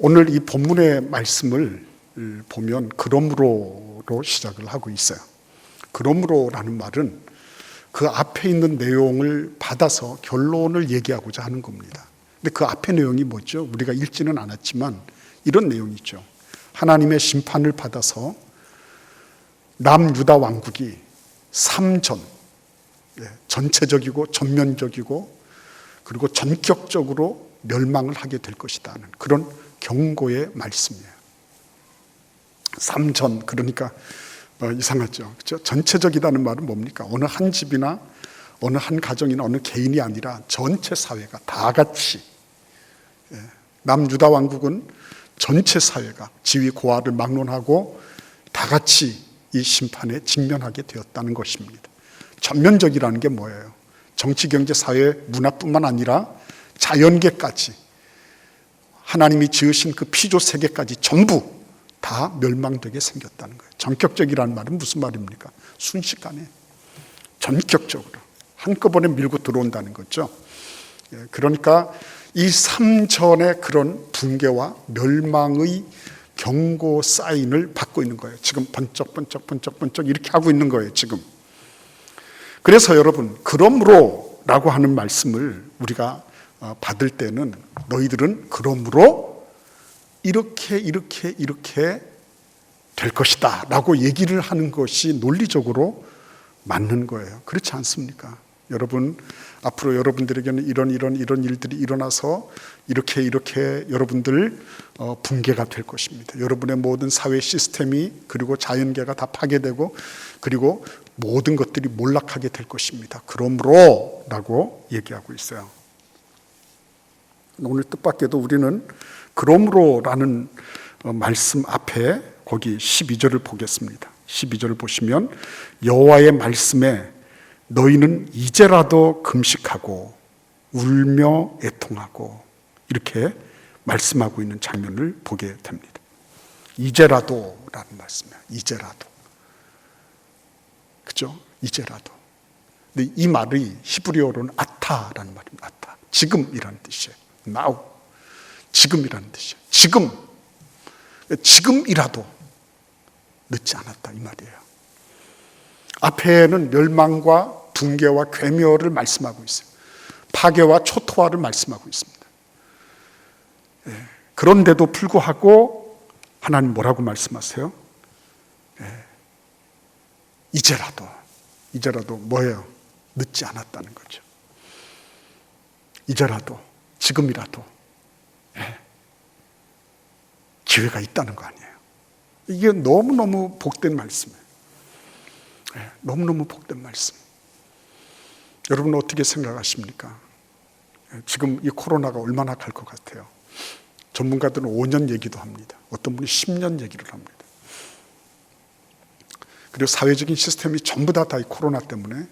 오늘 이 본문의 말씀을 보면 그러므로로 시작을 하고 있어요. 그러므로라는 말은 그 앞에 있는 내용을 받아서 결론을 얘기하고자 하는 겁니다. 근데 그 앞에 내용이 뭐죠? 우리가 읽지는 않았지만 이런 내용이죠. 하나님의 심판을 받아서 남유다 왕국이 전체적이고 전면적이고 그리고 전격적으로 멸망을 하게 될 것이다 하는 그런 경고의 말씀이에요. 그러니까 이상하죠. 그렇죠? 전체적이라는 말은 뭡니까? 어느 한 집이나 어느 한 가정이나 어느 개인이 아니라 전체 사회가 다 같이, 남유다 왕국은 전체 사회가 지위 고하를 막론하고 다 같이 이 심판에 직면하게 되었다는 것입니다. 전면적이라는 게 뭐예요? 정치, 경제, 사회, 문화뿐만 아니라 자연계까지, 하나님이 지으신 그 피조 세계까지 전부 다 멸망되게 생겼다는 거예요. 전격적이라는 말은 무슨 말입니까? 순식간에 전격적으로 한꺼번에 밀고 들어온다는 거죠. 그러니까 이 3전의 그런 붕괴와 멸망의 경고 사인을 받고 있는 거예요. 지금 번쩍 이렇게 하고 있는 거예요, 지금. 그래서 여러분, 그러므로라고 하는 말씀을 우리가 받을 때는 너희들은 그러므로 이렇게 될 것이다 라고 얘기를 하는 것이 논리적으로 맞는 거예요. 그렇지 않습니까? 여러분, 앞으로 여러분들에게는 이런 일들이 일어나서 이렇게 여러분들 붕괴가 될 것입니다. 여러분의 모든 사회 시스템이 그리고 자연계가 다 파괴되고 그리고 모든 것들이 몰락하게 될 것입니다. 그러므로 라고 얘기하고 있어요. 오늘 뜻밖에도 우리는 그러므로라는 말씀 앞에 거기 12절을 보겠습니다. 12절을 보시면 여호와의 말씀에 너희는 이제라도 금식하고 울며 애통하고 이렇게 말씀하고 있는 장면을 보게 됩니다. 이제라도라는 말씀이에요. 이제라도. 그죠? 이제라도. 근데 이 말이 히브리어로는 아타라는 말입니다. 아타. 지금이라는 뜻이에요. now. 지금이라는 뜻이에요. 지금이라도 늦지 않았다 이 말이에요. 앞에는 멸망과 붕괴와 괴멸을 말씀하고 있어요. 파괴와 초토화를 말씀하고 있습니다. 그런데도 불구하고 하나님 뭐라고 말씀하세요? 이제라도 뭐예요? 늦지 않았다는 거죠. 이제라도, 지금이라도 기회가 있다는 거 아니에요. 이게 너무너무 복된 말씀이에요. 너무너무 복된 말씀. 여러분 어떻게 생각하십니까? 지금 이 코로나가 얼마나 갈 것 같아요? 전문가들은 5년 얘기도 합니다. 어떤 분이 10년 얘기를 합니다. 그리고 사회적인 시스템이 전부 다 이 코로나 때문에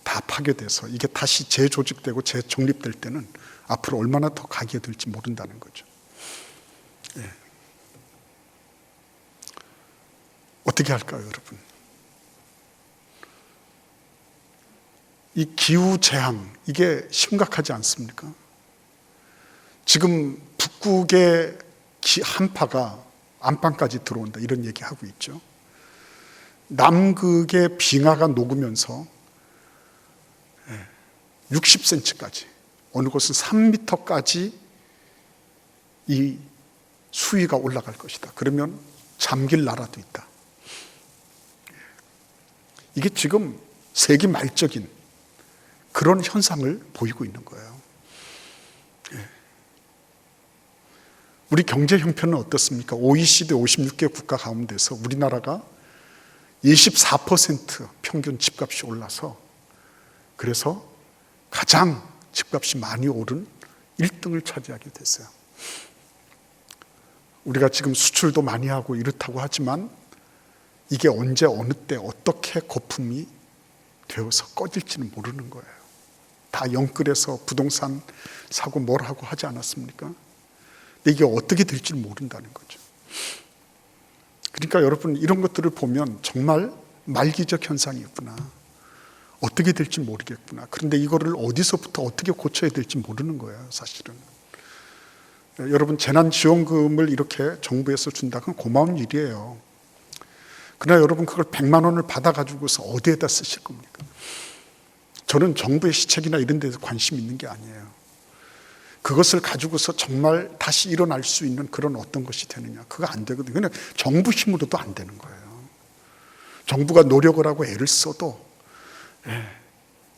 다 파괴돼서 이게 다시 재조직되고 재정립될 때는 앞으로 얼마나 더 가게 될지 모른다는 거죠. 어떻게 할까요, 여러분? 이 기후재앙, 이게 심각하지 않습니까? 지금 북극의 한파가 안방까지 들어온다 이런 얘기하고 있죠. 남극의 빙하가 녹으면서 60cm까지, 어느 곳은 3m까지 이 수위가 올라갈 것이다. 그러면 잠길 나라도 있다. 이게 지금 세기 말적인 그런 현상을 보이고 있는 거예요. 우리 경제 형편은 어떻습니까? OECD 56개 국가 가운데서 우리나라가 24% 평균 집값이 올라서 그래서 가장 집값이 많이 오른 1등을 차지하게 됐어요. 우리가 지금 수출도 많이 하고 이렇다고 하지만 이게 언제 어느 때 어떻게 거품이 되어서 꺼질지는 모르는 거예요. 다 영끌해서 부동산 사고 뭘 하고 하지 않았습니까? 근데 이게 어떻게 될지 모른다는 거죠. 그러니까 여러분 이런 것들을 보면 정말 말기적 현상이 있구나. 어떻게 될지 모르겠구나. 그런데 이거를 어디서부터 어떻게 고쳐야 될지 모르는 거예요, 사실은. 여러분, 재난지원금을 이렇게 정부에서 준다, 그건 고마운 일이에요. 그러나 여러분, 그걸 100만 원을 받아가지고서 어디에다 쓰실 겁니까? 저는 정부의 시책이나 이런 데서 관심 있는 게 아니에요. 그것을 가지고서 정말 다시 일어날 수 있는 그런 어떤 것이 되느냐, 그거 안 되거든요. 그냥 정부 힘으로도 안 되는 거예요. 정부가 노력을 하고 애를 써도,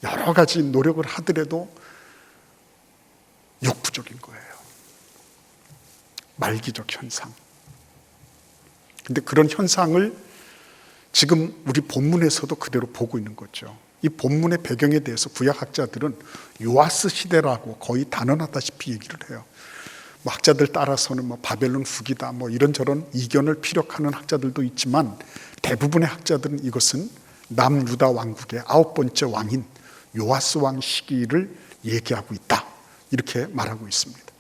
여러 가지 노력을 하더라도 역부족인 거예요. 말기적 현상. 근데 그런 현상을 지금 우리 본문에서도 그대로 보고 있는 거죠. 이 본문의 배경에 대해서 구약학자들은 요아스 시대라고 거의 단언하다시피 얘기를 해요. 뭐 학자들 따라서는 뭐 바벨론 후기다, 뭐 이런저런 이견을 피력하는 학자들도 있지만, 대부분의 학자들은 이것은 남유다 왕국의 9번째 왕인 요아스 왕 시기를 얘기하고 있다, 이렇게 말하고 있습니다.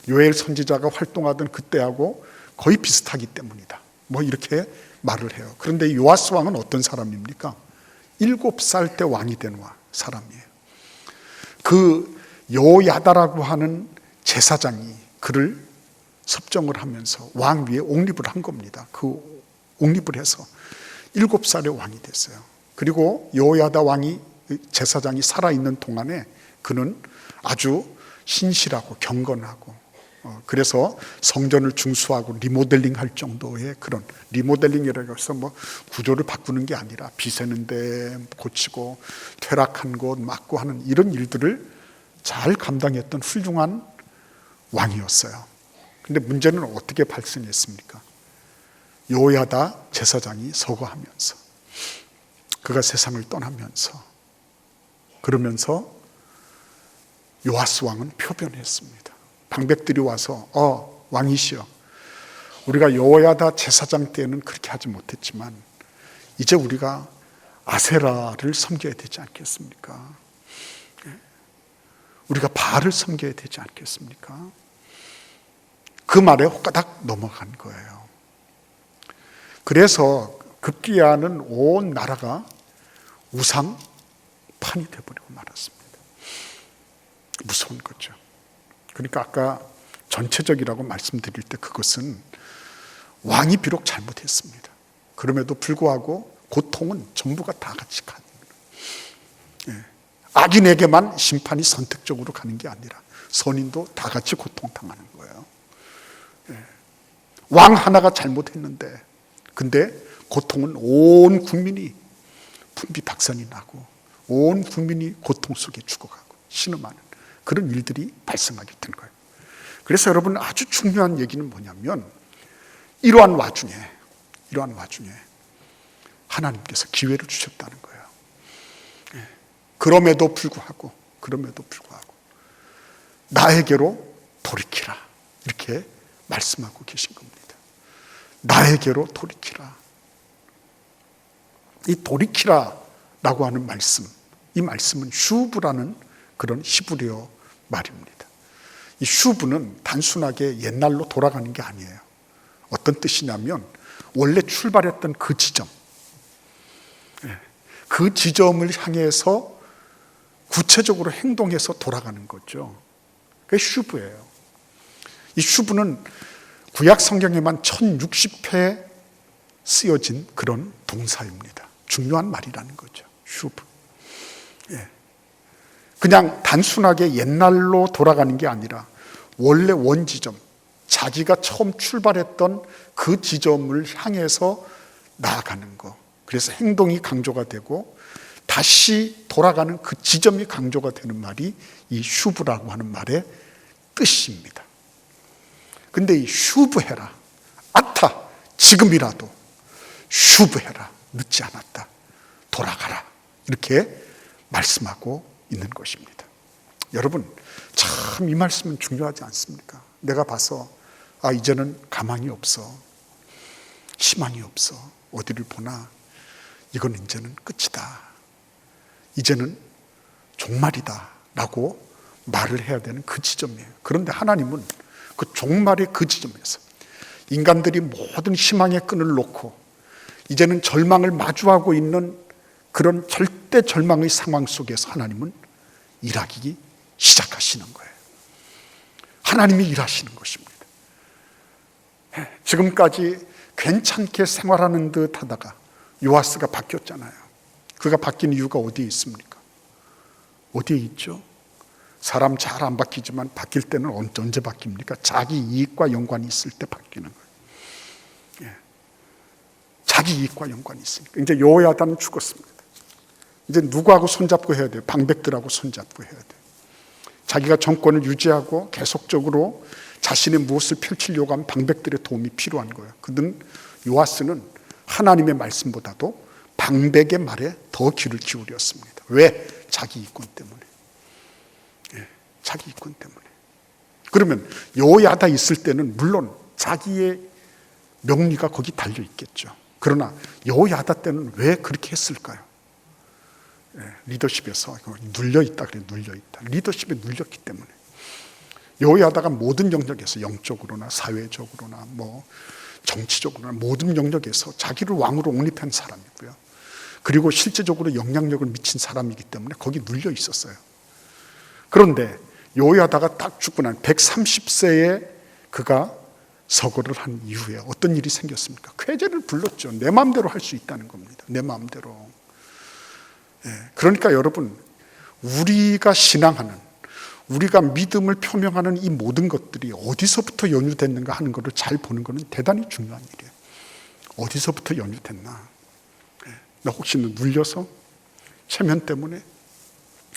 요엘 선지자가 활동하던 그때하고 거의 비슷하기 때문이다, 뭐 이렇게 말을 해요. 그런데 요아스 왕은 어떤 사람입니까? 7살 때 왕이 된 사람이에요. 그 요야다라고 하는 제사장이 그를 섭정을 하면서 왕 위에 옹립을 한 겁니다. 그 옹립을 해서 7살에 왕이 됐어요. 그리고 요야다 왕이, 제사장이 살아있는 동안에 그는 아주 신실하고 경건하고, 그래서 성전을 중수하고 리모델링 할 정도의 그런, 리모델링이라고 해서 뭐 구조를 바꾸는 게 아니라 비세는 데 고치고 퇴락한 곳 막고 하는 이런 일들을 잘 감당했던 훌륭한 왕이었어요. 근데 문제는 어떻게 발생했습니까? 요야다 제사장이 서거하면서, 그가 세상을 떠나면서, 그러면서 요아스 왕은 표변했습니다. 방백들이 와서 왕이시여, 우리가 요야다 제사장 때는 그렇게 하지 못했지만 이제 우리가 아세라를 섬겨야 되지 않겠습니까? 우리가 바알을 섬겨야 되지 않겠습니까? 그 말에 호까닥 넘어간 거예요. 그래서 급기야는 온 나라가 우상판이 되어버리고 말았습니다. 무서운 거죠. 그러니까 아까 전체적이라고 말씀드릴 때 그것은 왕이 비록 잘못했습니다. 그럼에도 불구하고 고통은 전부가 다 같이 가는 거예요. 악인에게만 심판이 선택적으로 가는 게 아니라 선인도 다 같이 고통당하는 거예요. 왕 하나가 잘못했는데, 근데 고통은 온 국민이 분비박산이 나고 온 국민이 고통 속에 죽어가고 신음하는 그런 일들이 발생하게 된 거예요. 그래서 여러분, 아주 중요한 얘기는 뭐냐면, 이러한 와중에 하나님께서 기회를 주셨다는 거예요. 그럼에도 불구하고 나에게로 돌이키라, 이렇게 말씀하고 계신 겁니다. 나에게로 돌이키라. 이 돌이키라라고 하는 말씀, 이 말씀은 슈브라는 그런 히브리어 말입니다. 이 슈브는 단순하게 옛날로 돌아가는 게 아니에요. 어떤 뜻이냐면, 원래 출발했던 그 지점, 그 지점을 향해서 구체적으로 행동해서 돌아가는 거죠. 그게 슈브예요. 이 슈브는 구약 성경에만 1060회 쓰여진 그런 동사입니다. 중요한 말이라는 거죠. 슈브. 그냥 단순하게 옛날로 돌아가는 게 아니라 원래 원지점, 자기가 처음 출발했던 그 지점을 향해서 나아가는 거. 그래서 행동이 강조가 되고 다시 돌아가는 그 지점이 강조가 되는 말이 이 슈브라고 하는 말의 뜻입니다. 근데 이 슈브해라, 아타, 지금이라도 슈브해라, 늦지 않았다, 돌아가라, 이렇게 말씀하고 있는 것입니다. 여러분, 참 이 말씀은 중요하지 않습니까? 내가 봐서 이제는 가망이 없어, 희망이 없어, 어디를 보나 이건 이제는 끝이다, 이제는 종말이다 라고 말을 해야 되는 그 지점이에요. 그런데 하나님은 그 종말의 그 지점에서 인간들이 모든 희망의 끈을 놓고 이제는 절망을 마주하고 있는 그런 절대 절망의 상황 속에서 하나님은 일하기 시작하시는 거예요. 하나님이 일하시는 것입니다. 지금까지 괜찮게 생활하는 듯 하다가 요아스가 바뀌었잖아요. 그가 바뀐 이유가 어디에 있습니까? 어디에 있죠? 사람 잘 안 바뀌지만 바뀔 때는 언제 바뀝니까? 자기 이익과 연관이 있을 때 바뀌는 거예요. 예. 자기 이익과 연관이 있으니까. 이제 여호야다는 죽었습니다. 이제 누구하고 손잡고 해야 돼요? 방백들하고 손잡고 해야 돼요. 자기가 정권을 유지하고 계속적으로 자신의 무엇을 펼치려고 하면 방백들의 도움이 필요한 거예요. 그는 요아스는 하나님의 말씀보다도 방백의 말에 더 귀를 기울였습니다. 왜? 자기 이권 때문에. 예, 자기 이권 때문에. 그러면 여호야다 있을 때는 물론 자기의 명리가 거기 달려 있겠죠. 그러나 여호야다 때는 왜 그렇게 했을까요? 예, 리더십에서 눌려있다 그래요. 눌려있다. 리더십에 눌렸기 때문에. 여호야다가 모든 영역에서 영적으로나 사회적으로나 정치적으로나 모든 영역에서 자기를 왕으로 옹립한 사람이고요. 그리고 실제적으로 영향력을 미친 사람이기 때문에 거기 눌려 있었어요. 그런데 여호야다가 딱 죽고 난 130세에 그가 서거를 한 이후에 어떤 일이 생겼습니까? 쾌제를 불렀죠. 내 마음대로 할 수 있다는 겁니다. 내 마음대로. 예, 그러니까 여러분, 우리가 신앙하는, 우리가 믿음을 표명하는 이 모든 것들이 어디서부터 연유됐는가 하는 것을 잘 보는 것은 대단히 중요한 일이에요. 어디서부터 연유됐나? 나 혹시 눌려서? 체면 때문에?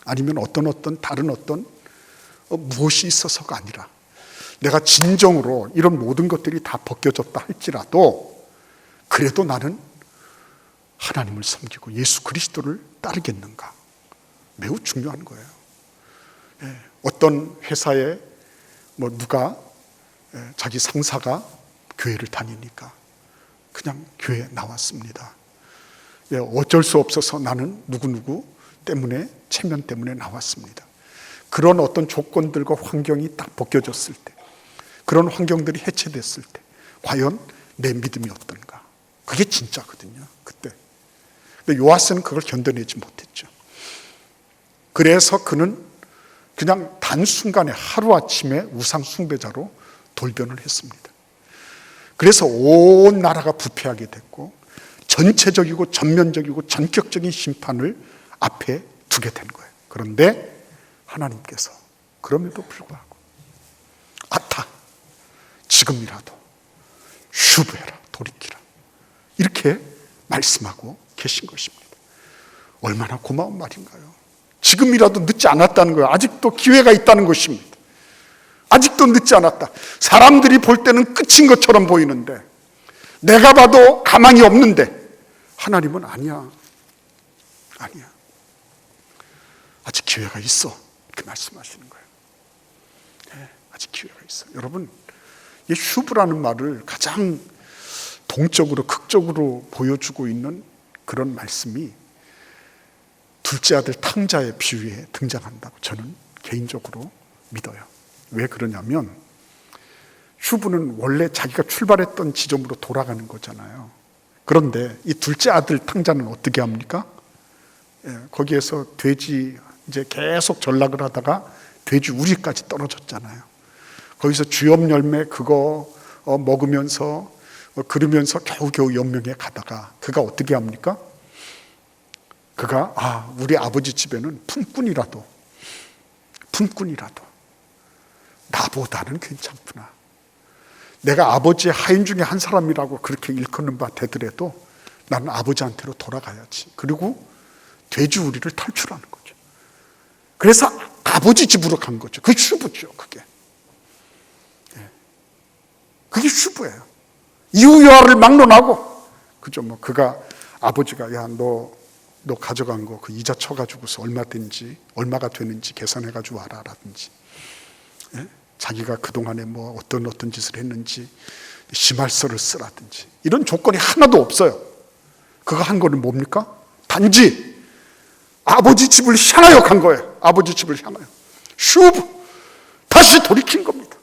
아니면 다른 무엇이 있어서가 아니라 내가 진정으로 이런 모든 것들이 다 벗겨졌다 할지라도 그래도 나는 하나님을 섬기고 예수 그리스도를 따르겠는가? 매우 중요한 거예요. 어떤 회사에 누가 자기 상사가 교회를 다니니까 그냥 교회에 나왔습니다. 어쩔 수 없어서 나는 누구누구 때문에, 체면 때문에 나왔습니다. 그런 어떤 조건들과 환경이 딱 벗겨졌을 때, 그런 환경들이 해체됐을 때 과연 내 믿음이 어떤가? 그게 진짜거든요. 그때. 근데 요아스는 그걸 견뎌내지 못했죠. 그래서 그는 그냥 단순간에 하루아침에 우상 숭배자로 돌변을 했습니다. 그래서 온 나라가 부패하게 됐고 전체적이고 전면적이고 전격적인 심판을 앞에 두게 된 거예요. 그런데 하나님께서 그럼에도 불구하고 아타, 지금이라도 휴브해라, 돌이키라, 이렇게 말씀하고 계신 것입니다. 얼마나 고마운 말인가요? 지금이라도 늦지 않았다는 거예요. 아직도 기회가 있다는 것입니다. 아직도 늦지 않았다. 사람들이 볼 때는 끝인 것처럼 보이는데, 내가 봐도 가망이 없는데 하나님은 아니야. 아직 기회가 있어. 이렇게 말씀하시는 거예요. 네, 아직 기회가 있어. 여러분, 이 휴브라는 말을 가장 동적으로, 극적으로 보여주고 있는 그런 말씀이 둘째 아들 탕자의 비유에 등장한다고 저는 개인적으로 믿어요. 왜 그러냐면 휴브는 원래 자기가 출발했던 지점으로 돌아가는 거잖아요. 그런데 이 둘째 아들 탕자는 어떻게 합니까? 거기에서 돼지 이제 계속 전락을 하다가 돼지 우리까지 떨어졌잖아요. 거기서 주엽 열매 그거 먹으면서 그러면서 겨우겨우 연명해 가다가 그가 어떻게 합니까? 그가 우리 아버지 집에는 품꾼이라도 나보다는 괜찮구나. 내가 아버지의 하인 중에 한 사람이라고 그렇게 일컫는 바 되더라도 나는 아버지한테로 돌아가야지. 그리고 돼지 우리를 탈출하는 거죠. 그래서 아버지 집으로 간 거죠. 그게 슈브죠. 그게 슈브예요. 이유야를 막론하고, 그죠? 그가 아버지가 너 가져간 거 그 이자 쳐가지고서 얼마가 되는지 계산해가지고 와라라든지, 자기가 그동안에 어떤 짓을 했는지 심할서를 쓰라든지 이런 조건이 하나도 없어요. 그가 한 거는 뭡니까? 단지 아버지 집을 향하여 간 거예요. 아버지 집을 향하여. 슈브, 다시 돌이킨 겁니다.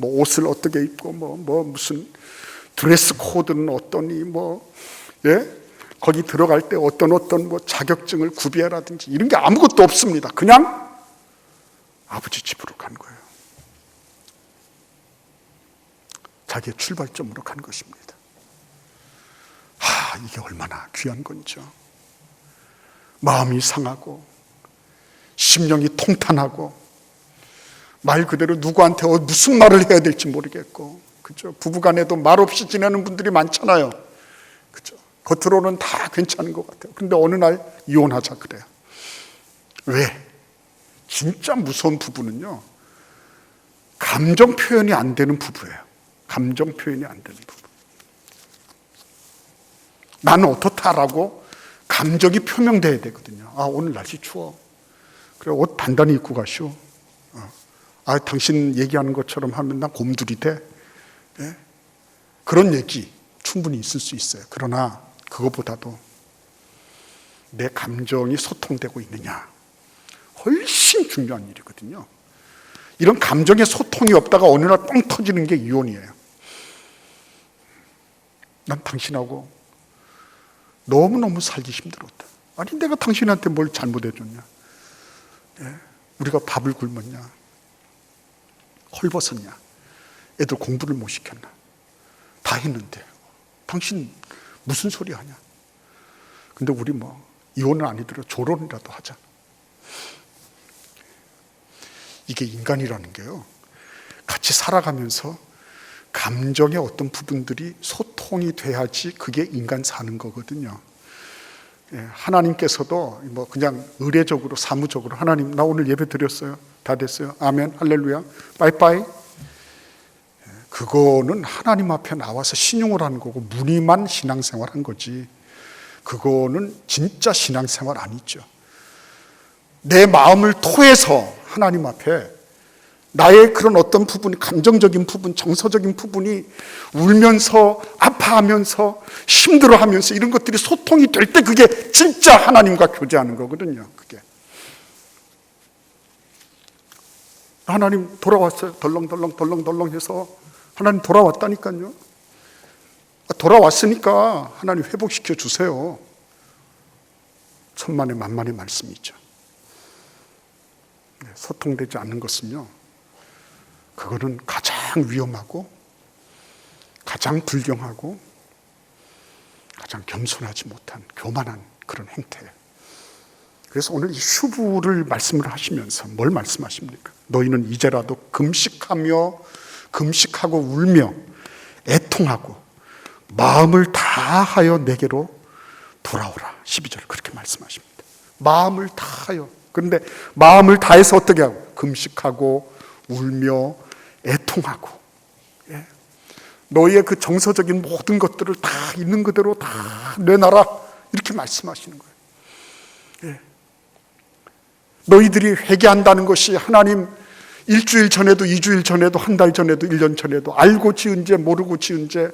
옷을 어떻게 입고 무슨 드레스 코드는 어떠니 거기 들어갈 때 어떤 자격증을 구비해라든지 이런 게 아무것도 없습니다. 그냥 아버지 집으로 간 거예요. 언약의 출발점으로 간 것입니다. 이게 얼마나 귀한 건지요. 마음이 상하고 심령이 통탄하고 말 그대로 누구한테 무슨 말을 해야 될지 모르겠고, 그죠? 부부간에도 말 없이 지내는 분들이 많잖아요. 그죠? 겉으로는 다 괜찮은 것 같아요. 근데 어느 날 이혼하자 그래요. 왜? 진짜 무서운 부부는요, 감정 표현이 안 되는 부부예요. 감정 표현이 안 되는 부부. 나는 어떻다라고 감정이 표명돼야 되거든요. 오늘 날씨 추워. 그래, 옷 단단히 입고 가시오. 당신 얘기하는 것처럼 하면 나 곰돌이 돼. 예? 그런 얘기 충분히 있을 수 있어요. 그러나 그것보다도 내 감정이 소통되고 있느냐, 훨씬 중요한 일이거든요. 이런 감정의 소통이 없다가 어느 날 뻥 터지는 게 이혼이에요. 난 당신하고 너무너무 살기 힘들었다. 아니, 내가 당신한테 뭘 잘못해줬냐? 예? 우리가 밥을 굶었냐? 헐벗었냐? 애들 공부를 못 시켰나? 다 했는데 당신 무슨 소리 하냐? 근데 우리 이혼은 아니더라도 조론이라도 하자. 이게 인간이라는 게요, 같이 살아가면서 감정의 어떤 부분들이 소통이 돼야지 그게 인간 사는 거거든요. 하나님께서도 그냥 의례적으로 사무적으로 하나님 나 오늘 예배 드렸어요. 다 됐어요. 아멘 할렐루야 빠이빠이. 그거는 하나님 앞에 나와서 신용을 하는 거고 무늬만 신앙생활 한 거지, 그거는 진짜 신앙생활 아니죠. 내 마음을 토해서 하나님 앞에 나의 그런 어떤 부분이, 감정적인 부분, 정서적인 부분이 울면서 아파하면서 힘들어하면서 이런 것들이 소통이 될 때 그게 진짜 하나님과 교제하는 거거든요. 그게 하나님 돌아왔어요. 덜렁덜렁 해서 하나님 돌아왔다니까요. 돌아왔으니까 하나님 회복시켜 주세요. 천만의 만만의 말씀이죠. 소통되지 않는 것은요, 그거는 가장 위험하고 가장 불경하고 가장 겸손하지 못한 교만한 그런 행태예요. 그래서 오늘 이 휴부를 말씀을 하시면서 뭘 말씀하십니까? 너희는 이제라도 금식하고 울며 애통하고 마음을 다하여 내게로 돌아오라. 12절 그렇게 말씀하십니다. 마음을 다하여. 그런데 마음을 다해서 어떻게 하고? 금식하고 울며 애통하고. 예. 너희의 그 정서적인 모든 것들을 다 있는 그대로 다 내놔라. 이렇게 말씀하시는 거예요. 예. 너희들이 회개한다는 것이 하나님 일주일 전에도, 2주일 전에도, 한 달 전에도, 1년 전에도 알고 지은 죄 모르고 지은 죄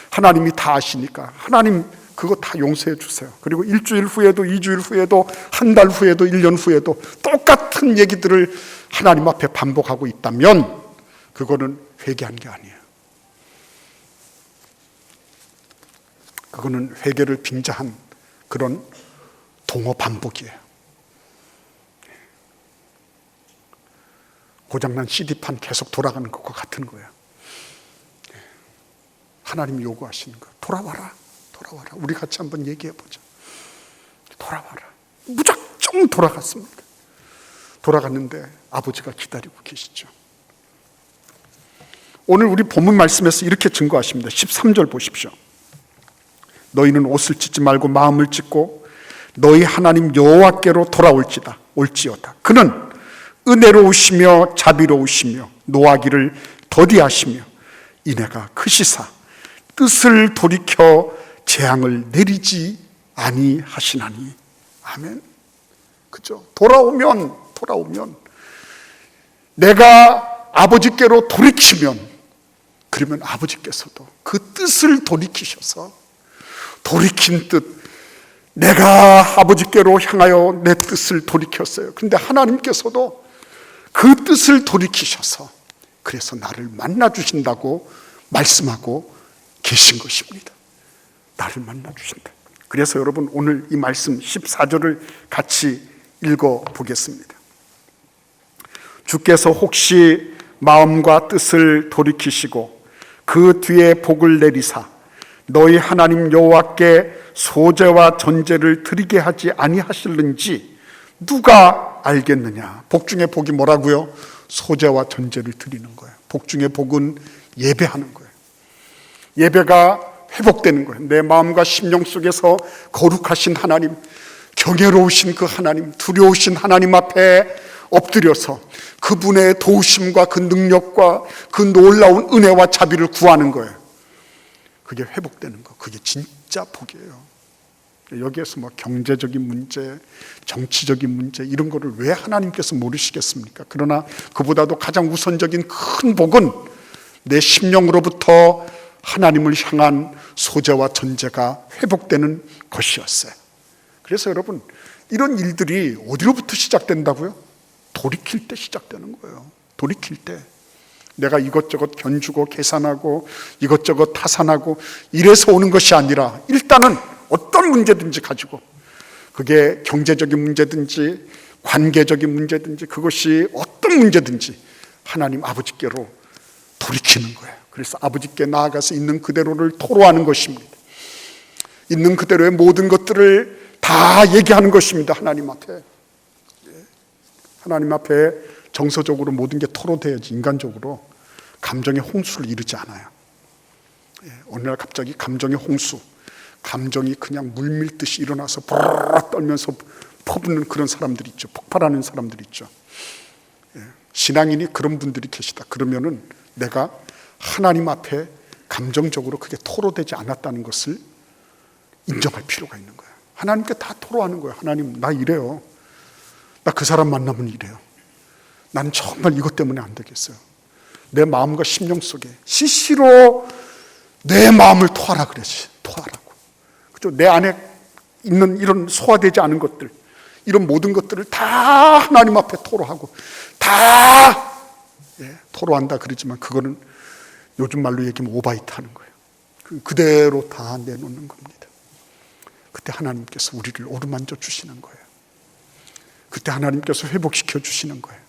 하나님이 다 아시니까 하나님 그거 다 용서해 주세요. 그리고 일주일 후에도, 2주일 후에도, 한 달 후에도, 1년 후에도 똑같은 얘기들을 하나님 앞에 반복하고 있다면 그거는 회개한 게 아니에요. 그거는 회개를 빙자한 그런 동어 반복이에요. 고장난 CD판 계속 돌아가는 것과 같은 거예요. 하나님이 요구하시는 거, 돌아와라. 우리 같이 한번 얘기해보자. 돌아와라. 무작정 돌아갔습니다. 돌아갔는데 아버지가 기다리고 계시죠. 오늘 우리 본문 말씀에서 이렇게 증거하십니다. 13절 보십시오. 너희는 옷을 찢지 말고 마음을 찢고 너희 하나님 여호와께로 올지어다. 그는 은혜로우시며 자비로우시며 노하기를 더디하시며 인애가 크시사 뜻을 돌이켜 재앙을 내리지 아니하시나니. 아멘. 그죠? 돌아오면 내가 아버지께로 돌이키면, 그러면 아버지께서도 그 뜻을 돌이키셔서, 돌이킨 뜻, 내가 아버지께로 향하여 내 뜻을 돌이켰어요. 그런데 하나님께서도 그 뜻을 돌이키셔서 그래서 나를 만나주신다고 말씀하고 계신 것입니다. 나를 만나주신다. 그래서 여러분 오늘 이 말씀 14절을 같이 읽어보겠습니다. 주께서 혹시 마음과 뜻을 돌이키시고 그 뒤에 복을 내리사 너희 하나님 여호와께 소제와 전제를 드리게 하지 아니하실는지 누가 알겠느냐. 복 중에 복이 뭐라고요? 소제와 전제를 드리는 거예요. 복 중에 복은 예배하는 거예요. 예배가 회복되는 거예요. 내 마음과 심령 속에서 거룩하신 하나님, 경외로우신 그 하나님, 두려우신 하나님 앞에 엎드려서 그분의 도우심과 그 능력과 그 놀라운 은혜와 자비를 구하는 거예요. 그게 회복되는 거. 그게 진짜 복이에요. 여기에서 뭐 경제적인 문제, 정치적인 문제 이런 거를 왜 하나님께서 모르시겠습니까? 그러나 그보다도 가장 우선적인 큰 복은 내 심령으로부터 하나님을 향한 소재와 전제가 회복되는 것이었어요. 그래서 여러분, 이런 일들이 어디로부터 시작된다고요? 돌이킬 때 시작되는 거예요. 돌이킬 때. 내가 이것저것 견주고 계산하고 이것저것 타산하고 이래서 오는 것이 아니라 일단은 어떤 문제든지 가지고, 그게 경제적인 문제든지 관계적인 문제든지 그것이 어떤 문제든지 하나님 아버지께로 돌이키는 거예요. 그래서 아버지께 나아가서 있는 그대로를 토로하는 것입니다. 있는 그대로의 모든 것들을 다 얘기하는 것입니다. 하나님 앞에. 하나님 앞에 정서적으로 모든 게 토로돼야지. 인간적으로 감정의 홍수를 이루지 않아요. 어느 날 갑자기 감정의 홍수, 감정이 그냥 물밀듯이 일어나서 보르르 떨면서 퍼붓는 그런 사람들이 있죠. 폭발하는 사람들이 있죠. 신앙인이 그런 분들이 계시다. 그러면은 내가 하나님 앞에 감정적으로 그게 토로되지 않았다는 것을 인정할 필요가 있는 거예요. 하나님께 다 토로하는 거예요. 하나님, 나 이래요. 나 그 사람 만나면 이래요. 나는 정말 이것 때문에 안 되겠어요. 내 마음과 심령 속에 시시로 내 마음을 토하라 그러지. 토하라고. 그죠? 내 안에 있는 이런 소화되지 않은 것들, 이런 모든 것들을 다 하나님 앞에 토로하고 다 토로한다 그러지만 그거는 요즘 말로 얘기하면 오바이트 하는 거예요. 그대로 다 내놓는 겁니다. 그때 하나님께서 우리를 어루만져 주시는 거예요. 그때 하나님께서 회복시켜 주시는 거예요.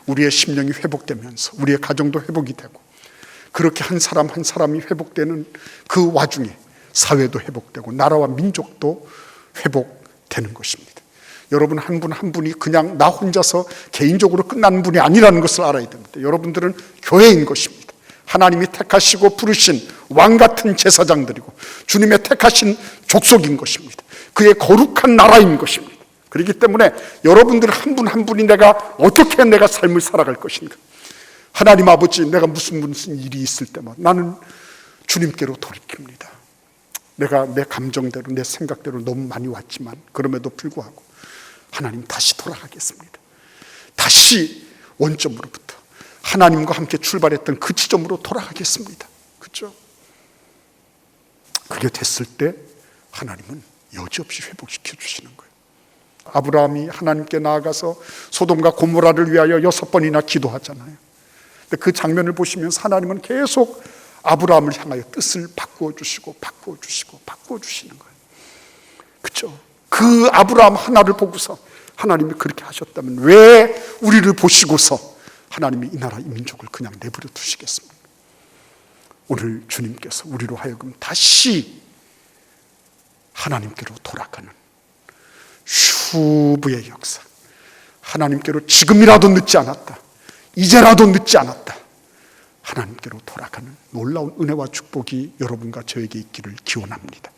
우리의 심령이 회복되면서 우리의 가정도 회복이 되고, 그렇게 한 사람 한 사람이 회복되는 그 와중에 사회도 회복되고 나라와 민족도 회복되는 것입니다. 여러분 한 분 한 분이 그냥 나 혼자서 개인적으로 끝나는 분이 아니라는 것을 알아야 됩니다. 여러분들은 교회인 것입니다. 하나님이 택하시고 부르신 왕 같은 제사장들이고 주님의 택하신 족속인 것입니다. 그의 거룩한 나라인 것입니다. 그렇기 때문에 여러분들 한 분 한 분이 내가 어떻게 내가 삶을 살아갈 것인가, 하나님 아버지, 내가 무슨 일이 있을 때마다 나는 주님께로 돌이킵니다. 내가 내 감정대로 내 생각대로 너무 많이 왔지만 그럼에도 불구하고 하나님 다시 돌아가겠습니다. 다시 원점으로부터 하나님과 함께 출발했던 그 지점으로 돌아가겠습니다. 그렇죠? 그게 됐을 때 하나님은 여지없이 회복시켜 주시는 거예요. 아브라함이 하나님께 나아가서 소돔과 고모라를 위하여 6번이나 기도하잖아요. 근데 그 장면을 보시면서 하나님은 계속 아브라함을 향하여 뜻을 바꾸어 주시고 바꾸어 주시고 바꾸어 주시는 거예요. 그렇죠? 그 아브라함 하나를 보고서 하나님이 그렇게 하셨다면 왜 우리를 보시고서 하나님이 이 나라 이 민족을 그냥 내버려 두시겠습니까? 오늘 주님께서 우리로 하여금 다시 하나님께로 돌아가는 슈브의 역사, 하나님께로 지금이라도 늦지 않았다, 이제라도 늦지 않았다, 하나님께로 돌아가는 놀라운 은혜와 축복이 여러분과 저에게 있기를 기원합니다.